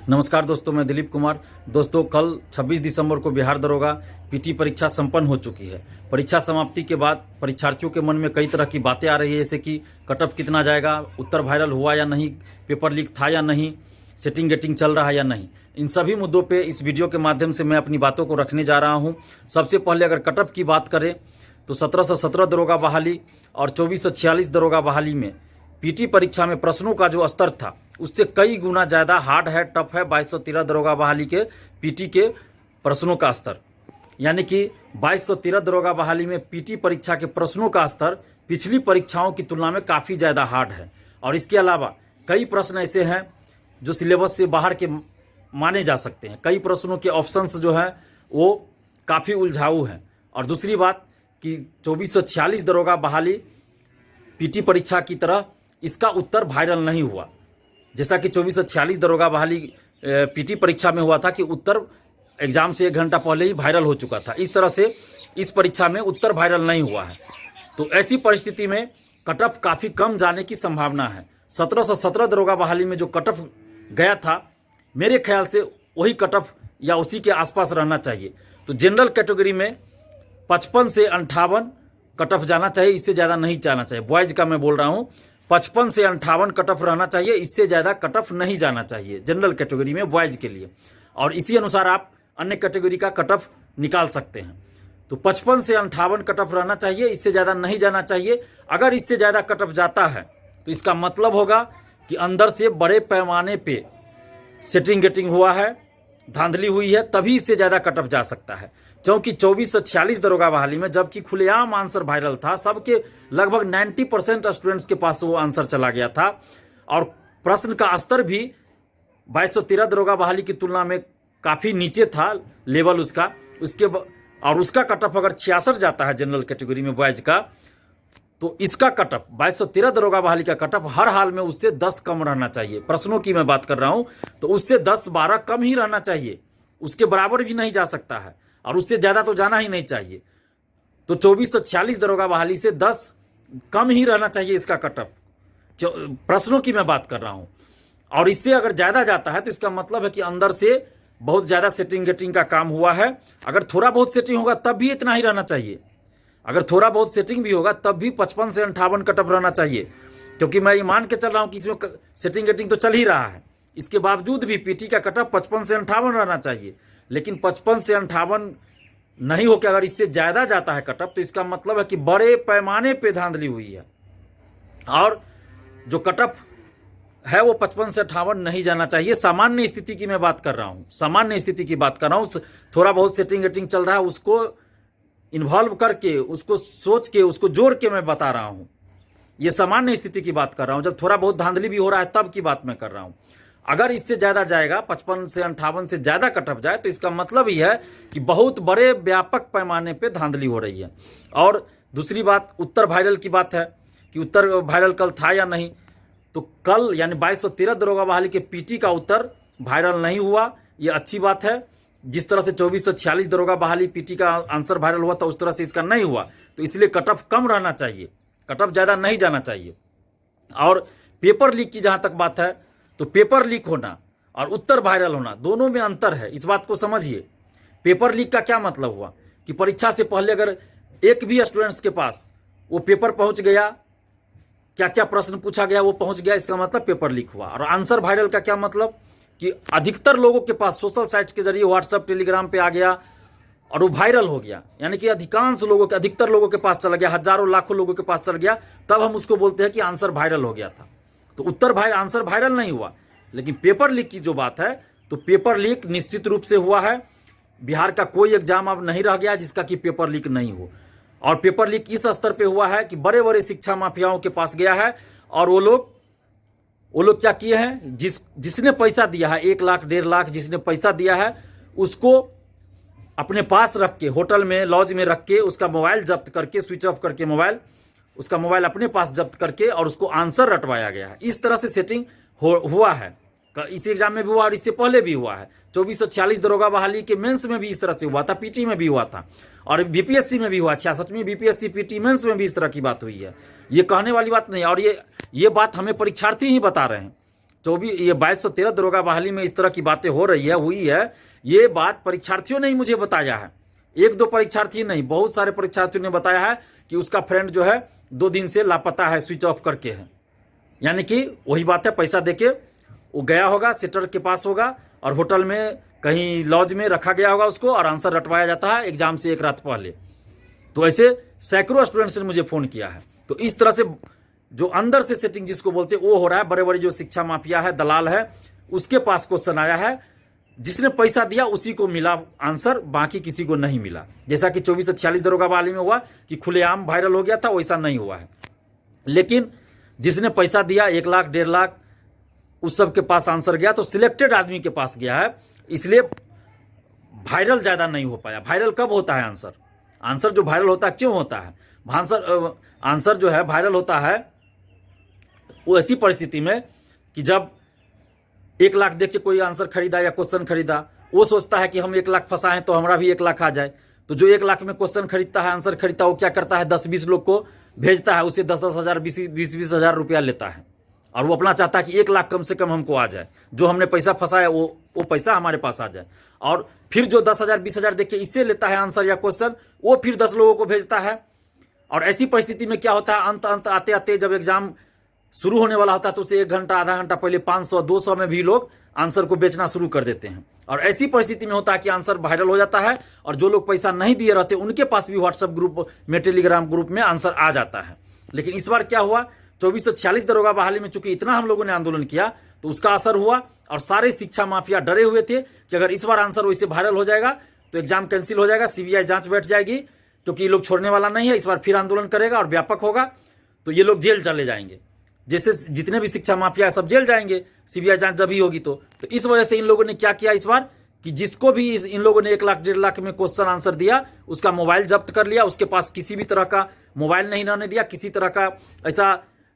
नमस्कार दोस्तों, मैं दिलीप कुमार। दोस्तों, कल 26 दिसंबर को बिहार दरोगा पीटी परीक्षा संपन्न हो चुकी है। परीक्षा समाप्ति के बाद परीक्षार्थियों के मन में कई तरह की बातें आ रही है, जैसे कि कट ऑफ कितना जाएगा, उत्तर वायरल हुआ या नहीं, पेपर लीक था या नहीं, सेटिंग गेटिंग चल रहा है या नहीं। इन सभी मुद्दों पर इस वीडियो के माध्यम से मैं अपनी बातों को रखने जा रहा हूँ। सबसे पहले अगर कट ऑफ की बात करें तो 1717 दरोगा बहाली और 2446 दरोगा बहाली में पीटी परीक्षा में प्रश्नों का जो स्तर था उससे कई गुना ज़्यादा हार्ड है, टफ है 2213 दरोगा बहाली के पीटी के प्रश्नों का स्तर। यानी कि 2213 दरोगा बहाली में पीटी परीक्षा के प्रश्नों का स्तर पिछली परीक्षाओं की तुलना में काफ़ी ज़्यादा हार्ड है। और इसके अलावा कई प्रश्न ऐसे हैं जो सिलेबस से बाहर के माने जा सकते हैं। कई प्रश्नों के ऑप्शंस जो हैं वो काफ़ी उलझाऊ हैं। और दूसरी बात कि 2446 दरोगा बहाली पीटी परीक्षा की तरह इसका उत्तर वायरल नहीं हुआ, जैसा कि 2446 दरोगा बहाली पीटी परीक्षा में हुआ था कि उत्तर एग्जाम से 1 घंटा पहले ही वायरल हो चुका था। इस तरह से इस परीक्षा में उत्तर वायरल नहीं हुआ है। तो ऐसी परिस्थिति में कट ऑफ काफ़ी कम जाने की संभावना है। 1717 दरोगा बहाली में जो कट ऑफ गया था, मेरे ख्याल से वही कट ऑफ या उसी के आसपास रहना चाहिए। तो जनरल कैटेगरी में 55 से 58 कट ऑफ जाना चाहिए, इससे ज़्यादा नहीं जाना चाहिए। बॉयज़ का मैं बोल रहा हूँ, 55 से 58 कट ऑफ रहना चाहिए, इससे ज़्यादा कट ऑफ नहीं जाना चाहिए जनरल कैटेगरी में बॉयज़ के लिए। और इसी अनुसार आप अन्य कैटेगरी का कट ऑफ निकाल सकते हैं। तो 55 से 58 कट ऑफ रहना चाहिए, इससे ज़्यादा नहीं जाना चाहिए। अगर इससे ज़्यादा कट ऑफ जाता है तो इसका मतलब होगा कि अंदर से बड़े पैमाने पे सेटिंग गेटिंग हुआ है, धांधली हुई है, तभी इससे ज़्यादा कट ऑफ जा सकता है। क्योंकि 2446 दरोगा बहाली में जबकि खुलेआम आंसर वायरल था, सबके लगभग 90% स्टूडेंट्स के पास वो आंसर चला गया था और प्रश्न का स्तर भी 2213 दरोगा बहाली की तुलना में काफ़ी नीचे था लेवल उसका। और उसका कट ऑफ अगर 66 जाता है जनरल कैटेगरी में बॉयज़ का, तो इसका कट ऑफ 2213 दरोगा बहाली का कट ऑफ हर हाल में उससे 10 कम रहना चाहिए। प्रश्नों की मैं बात कर रहा हूँ, तो उससे 10-12 कम ही रहना चाहिए, उसके बराबर भी नहीं जा सकता है और उससे ज़्यादा तो जाना ही नहीं चाहिए। तो 2446 दरोगा बहाली से 10 कम ही रहना चाहिए इसका कट ऑफ, प्रश्नों की मैं बात कर रहा हूँ। और इससे अगर ज़्यादा जाता है तो इसका मतलब है कि अंदर से बहुत ज़्यादा सेटिंग गेटिंग का काम हुआ है। अगर थोड़ा बहुत सेटिंग होगा तब भी इतना ही रहना चाहिए। अगर थोड़ा बहुत सेटिंग भी होगा तब भी 55 से 58 कट ऑफ रहना चाहिए, क्योंकि मैं ये मान के चल रहा हूँ कि इसमें सेटिंग गेटिंग तो चल ही रहा है। इसके बावजूद भी पीटी का कट ऑफ 55 से 58 रहना चाहिए। लेकिन 55 से 58 नहीं होकर अगर इससे ज़्यादा जाता है कट ऑफ, तो इसका मतलब है कि बड़े पैमाने पे धांधली हुई है। और जो कट ऑफ है वो 55 से 58 नहीं जाना चाहिए। सामान्य स्थिति की मैं बात कर रहा हूँ, सामान्य स्थिति की बात कर रहा हूँ। थोड़ा बहुत सेटिंग गेटिंग चल रहा है, उसको इन्वॉल्व करके, उसको सोच के, उसको जोड़ के मैं बता रहा हूँ। ये सामान्य स्थिति की बात कर रहा हूँ। जब थोड़ा बहुत धांधली भी हो रहा है तब की बात मैं कर रहा हूँ। अगर इससे ज़्यादा जाएगा, 55 से 58 से ज़्यादा कट ऑफ जाए, तो इसका मतलब ही है कि बहुत बड़े व्यापक पैमाने पे धांधली हो रही है। और दूसरी बात उत्तर वायरल की बात है कि उत्तर वायरल कल था या नहीं। तो कल यानी 2213 दरोगा बहाली के पीटी का उत्तर वायरल नहीं हुआ, ये अच्छी बात है। जिस तरह से 2446 दरोगा बहाली पीटी का आंसर वायरल हुआ था उस तरह से इसका नहीं हुआ, तो इसलिए कट ऑफ कम रहना चाहिए, कट ऑफ ज़्यादा नहीं जाना चाहिए। और पेपर लीक की जहाँ तक बात है, तो पेपर लीक होना और उत्तर वायरल होना दोनों में अंतर है, इस बात को समझिए। पेपर लीक का क्या मतलब हुआ कि परीक्षा से पहले अगर एक भी स्टूडेंट्स के पास वो पेपर पहुंच गया, क्या क्या प्रश्न पूछा गया वो पहुंच गया, इसका मतलब पेपर लीक हुआ। और आंसर वायरल का क्या मतलब कि अधिकतर लोगों के पास सोशल साइट के जरिए व्हाट्सएप टेलीग्राम पे आ गया और वो वायरल हो गया, यानी कि अधिकांश लोगों के, अधिकतर लोगों के पास चला गया, हजारों लाखों लोगों के पास चल गया, तब हम उसको बोलते हैं कि आंसर वायरल हो गया था। तो आंसर वायरल नहीं हुआ। लेकिन पेपर लीक की जो बात है, तो पेपर लीक निश्चित रूप से हुआ है। बिहार का कोई एग्जाम अब नहीं रह गया जिसका कि पेपर लीक नहीं हो। और पेपर लीक इस स्तर पे हुआ है कि बड़े बड़े शिक्षा माफियाओं के पास गया है और वो लोग क्या किए हैं, जिसने पैसा दिया है 1 लाख 1.5 लाख, जिसने पैसा दिया है उसको अपने पास रख के, होटल में, लॉज में रख के, उसका मोबाइल जब्त करके, स्विच ऑफ करके मोबाइल, उसका मोबाइल अपने पास जब्त करके और उसको आंसर रटवाया गया है। इस तरह से सेटिंग हुआ है। इस एग्जाम में भी हुआ और इससे पहले भी हुआ है। 2446 दरोगा बहाली के मेंस में भी इस तरह से हुआ था, पीटी में भी हुआ था और बीपीएससी में भी हुआ। 66वीं बीपीएससी पीटी मेंस में भी इस तरह की बात हुई है। ये कहने वाली बात नहीं। और ये बात हमें परीक्षार्थी ही बता रहे हैं। 24 ये 2213 दरोगा बहाली में इस तरह की बातें हो रही है, हुई है, ये बात परीक्षार्थियों ने ही मुझे बताया है। एक दो परीक्षार्थी नहीं, बहुत सारे परीक्षार्थियों ने बताया है कि उसका फ्रेंड जो है 2 दिन से लापता है, स्विच ऑफ करके है। यानी कि वही बात है, पैसा देके वो गया होगा, सेटर के पास होगा और होटल में कहीं लॉज में रखा गया होगा उसको, और आंसर रटवाया जाता है एग्जाम से एक रात पहले। तो ऐसे सैकड़ों स्टूडेंट्स ने मुझे फोन किया है। तो इस तरह से जो अंदर से सेटिंग जिसको बोलते हैं वो हो रहा है। बड़े बड़े जो शिक्षा माफिया है, दलाल है, उसके पास क्वेश्चन आया है, जिसने पैसा दिया उसी को मिला आंसर, बाकी किसी को नहीं मिला। जैसा कि 2446 दरोगा बहाली में हुआ कि खुलेआम वायरल हो गया था, वैसा नहीं हुआ है। लेकिन जिसने पैसा दिया 1 लाख 1.5 लाख, उस सब के पास आंसर गया, तो सिलेक्टेड आदमी के पास गया है, इसलिए वायरल ज्यादा नहीं हो पाया। वायरल कब होता है आंसर? आंसर जो वायरल होता है क्यों होता है? आंसर जो है वायरल होता है वो ऐसी परिस्थिति में कि जब 1 लाख देख के कोई आंसर खरीदा या क्वेश्चन खरीदा, वो सोचता है कि हम 1 लाख फंसाएं तो हमारा भी 1 लाख आ जाए। तो जो 1 लाख में क्वेश्चन खरीदता है, आंसर खरीदता है, वो क्या करता है, 10-20 लोग को भेजता है, उसे 10-10 हज़ार 20-20 हज़ार रुपया लेता है, और वो अपना चाहता है कि 1 लाख कम से कम हमको आ जाए, जो हमने पैसा फंसाया वो पैसा हमारे पास आ जाए। और फिर जो 10,000 20,000 देख के इससे लेता है आंसर या क्वेश्चन, वो फिर 10 लोगों को भेजता है। और ऐसी परिस्थिति में क्या होता है, अंत आते आते जब एग्जाम शुरू होने वाला होता है तो उसे 1 घंटा आधा घंटा पहले 500-200 में भी लोग आंसर को बेचना शुरू कर देते हैं। और ऐसी परिस्थिति में होता है कि आंसर वायरल हो जाता है, और जो लोग पैसा नहीं दिए रहते उनके पास भी व्हाट्सएप ग्रुप में, टेलीग्राम ग्रुप में आंसर आ जाता है। लेकिन इस बार क्या हुआ, 2446 दरोगा बहाली में चूंकि इतना हम लोगों ने आंदोलन किया तो उसका असर हुआ, और सारे शिक्षा माफिया डरे हुए थे कि अगर इस बार आंसर वैसे वायरल हो जाएगा तो एग्जाम कैंसिल हो जाएगा, सीबीआई जांच बैठ जाएगी, क्योंकि ये लोग छोड़ने वाला नहीं है, इस बार फिर आंदोलन करेगा और व्यापक होगा, तो ये लोग जेल चले जाएंगे। जैसे जितने भी शिक्षा माफिया सब जेल जाएंगे सीबीआई जांच जब ही होगी तो इस वजह से इन लोगों ने क्या किया इस बार कि जिसको भी इन लोगों ने 1 लाख 1.5 लाख में क्वेश्चन आंसर दिया, उसका मोबाइल जब्त कर लिया, उसके पास किसी भी तरह का मोबाइल नहीं रहने दिया, किसी तरह का ऐसा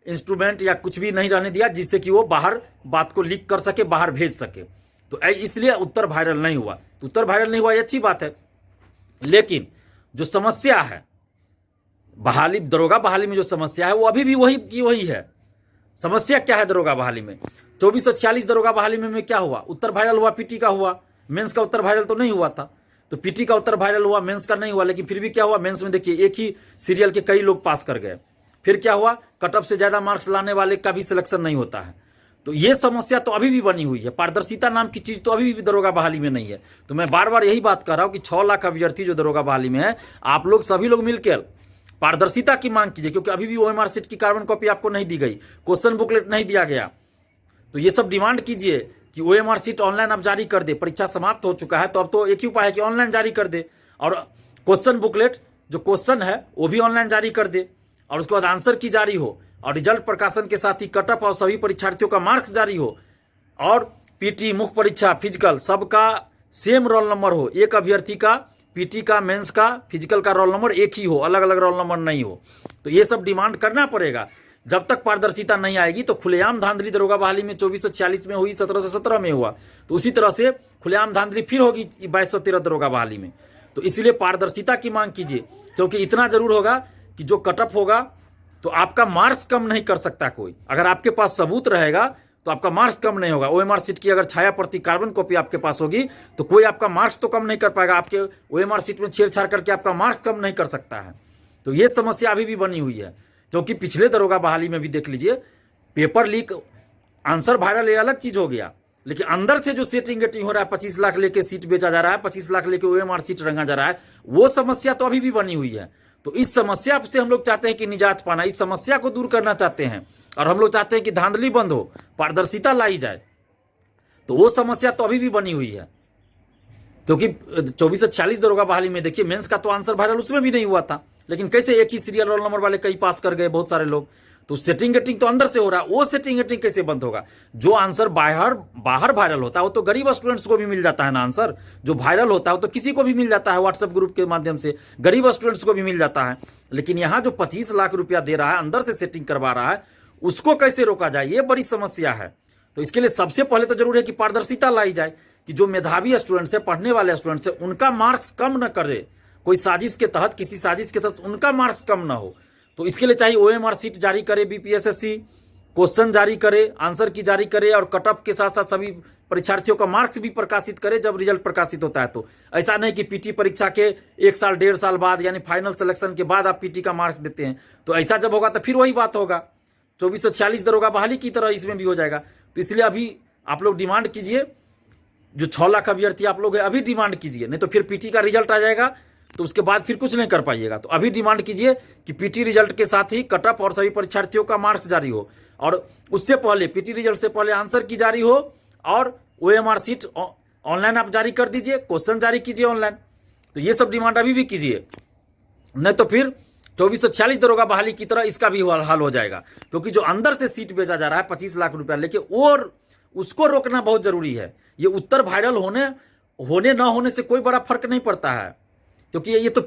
इंस्ट्रूमेंट या कुछ भी नहीं रहने दिया जिससे कि वो बाहर बात को लीक कर सके, बाहर भेज सके। तो इसलिए उत्तर वायरल नहीं हुआ। तो उत्तर वायरल नहीं हुआ ये अच्छी बात है, लेकिन जो समस्या है बहाली, दरोगा बहाली में जो समस्या है वो अभी भी वही की वही है। समस्या क्या है दरोगा बहाली में? 2446 दरोगा बहाली में क्या हुआ? उत्तर वायरल हुआ, पीटी का हुआ, मेंस का उत्तर वायरल तो नहीं हुआ था। तो पीटी का उत्तर वायरल हुआ, मेंस का नहीं हुआ, लेकिन फिर भी क्या हुआ, मेंस में देखिए एक ही सीरियल के कई लोग पास कर गए। फिर क्या हुआ, कट ऑफ से ज्यादा मार्क्स लाने वाले का भी सिलेक्शन नहीं होता है। तो ये समस्या तो अभी भी बनी हुई है। पारदर्शिता नाम की चीज तो अभी भी दरोगा बहाली में नहीं है। तो मैं बार बार यही बात कर रहा हूं कि 6 लाख अभ्यर्थी जो दरोगा बहाली में है, आप लोग सभी लोग मिलकर पारदर्शिता की मांग कीजिए, क्योंकि अभी भी ओएमआर सीट की कार्बन कॉपी आपको नहीं दी गई, क्वेश्चन बुकलेट नहीं दिया गया। तो ये सब डिमांड कीजिए कि ओएमआर सीट ऑनलाइन आप जारी कर दे। परीक्षा समाप्त हो चुका है तो अब तो एक ही उपाय है कि ऑनलाइन जारी कर दे, और क्वेश्चन बुकलेट जो क्वेश्चन है वो भी ऑनलाइन जारी कर दे, और उसके बाद आंसर की जारी हो, और रिजल्ट प्रकाशन के साथ ही कट ऑफ और सभी परीक्षार्थियों का मार्क्स जारी हो, और पीटी, मुख्य परीक्षा, फिजिकल सबका सेम रोल नंबर हो। एक अभ्यर्थी का पीटी का, मेंस का, फिजिकल का रोल नंबर एक ही हो, अलग अलग रोल नंबर नहीं हो। तो ये सब डिमांड करना पड़ेगा। जब तक पारदर्शिता नहीं आएगी तो खुलेआम धांधली दरोगा बहाली में 2446 में हुई, 1717 में हुआ, तो उसी तरह से खुलेआम धांधली फिर होगी 2213 दरोगा बहाली में। तो इसलिए पारदर्शिता की मांग कीजिए, क्योंकि इतना जरूर होगा कि जो कट ऑफ होगा तो आपका मार्क्स कम नहीं कर सकता कोई। अगर आपके पास सबूत रहेगा तो आपका मार्क्स कम नहीं होगा। ओएमआर सीट की अगर छाया प्रति कार्बन कॉपी आपके पास होगी तो कोई आपका मार्क्स तो कम नहीं कर पाएगा। आपके ओएमआर सीट में छेड़छाड़ करके आपका मार्क्स कम नहीं कर सकता है। तो ये समस्या अभी भी बनी हुई है, क्योंकि पिछले दरोगा बहाली में भी देख लीजिए, पेपर लीक, आंसर वायरल, ये अलग चीज हो गया, लेकिन अंदर से जो सेटिंग गेटिंग हो रहा है, 25 लाख लेके सीट बेचा जा रहा है, 25 लाख लेके ओएमआर सीट रंगा जा रहा है, वो समस्या तो अभी भी बनी हुई है। तो इस समस्या से हम लोग चाहते हैं कि निजात पाना, इस समस्या को दूर करना चाहते हैं, और हम लोग चाहते हैं कि धांधली बंद हो, पारदर्शिता लाई जाए। तो वो समस्या तो अभी भी बनी हुई है, क्योंकि 2446 दरोगा बहाली में देखिए, मेंस का तो आंसर वायरल उसमें भी नहीं हुआ था, लेकिन कैसे एक ही सीरियल रोल नंबर वाले कई पास कर गए बहुत सारे लोग। तो सेटिंग गेटिंग तो अंदर से हो रहा है, वो सेटिंग गेटिंग कैसे बंद होगा? जो आंसर बाहर वायरल होता है वो तो गरीब स्टूडेंट्स को भी मिल जाता है ना। आंसर जो वायरल होता है वो तो किसी को भी मिल जाता है, व्हाट्सएप ग्रुप के माध्यम से गरीब स्टूडेंट्स को भी मिल जाता है। लेकिन यहाँ जो 25 लाख रुपया दे रहा है, अंदर से सेटिंग करवा रहा है, उसको कैसे रोका जाए, ये बड़ी समस्या है। तो इसके लिए सबसे पहले तो जरूर है कि पारदर्शिता लाई जाए, कि जो मेधावी स्टूडेंट्स है, पढ़ने वाले स्टूडेंट्स है, उनका मार्क्स कम न करे, कोई साजिश के तहत, किसी साजिश के तहत उनका मार्क्स कम ना हो। तो इसके लिए चाहिए ओएमआर सीट जारी करे बीपीएसएससी, क्वेश्चन जारी करे, आंसर की जारी करे और कट ऑफ के साथ साथ सभी परीक्षार्थियों का मार्क्स भी प्रकाशित करे जब रिजल्ट प्रकाशित होता है। तो ऐसा नहीं कि पीटी परीक्षा के 1 साल 1.5 साल बाद यानी फाइनल सिलेक्शन के बाद आप पीटी का मार्क्स देते हैं। तो ऐसा जब होगा तो फिर वही बात होगा, 2446 दरोगा बहाली की तरह इसमें भी हो जाएगा। तो इसलिए अभी आप लोग डिमांड कीजिए, जो 6 लाख अभ्यर्थी आप लोग हैं अभी डिमांड कीजिए, नहीं तो फिर पीटी का रिजल्ट आ जाएगा तो उसके बाद फिर कुछ नहीं कर पाइएगा। तो अभी डिमांड कीजिए कि पीटी रिजल्ट के साथ ही कट ऑफ और सभी परीक्षार्थियों का मार्क्स जारी हो, और उससे पहले पीटी रिजल्ट से पहले आंसर की जारी हो, और ओएमआर सीट ऑनलाइन आप जारी कर दीजिए, क्वेश्चन जारी कीजिए ऑनलाइन। तो ये सब डिमांड अभी भी कीजिए, नहीं तो फिर 2446 दरोगा बहाली की तरह इसका भी हाल हो जाएगा। क्योंकि जो अंदर से सीट बेचा जा रहा है 25 लाख रुपया लेके, और उसको रोकना बहुत जरूरी है। ये उत्तर वायरल होने न होने से कोई बड़ा फर्क नहीं पड़ता है, क्योंकि ये तो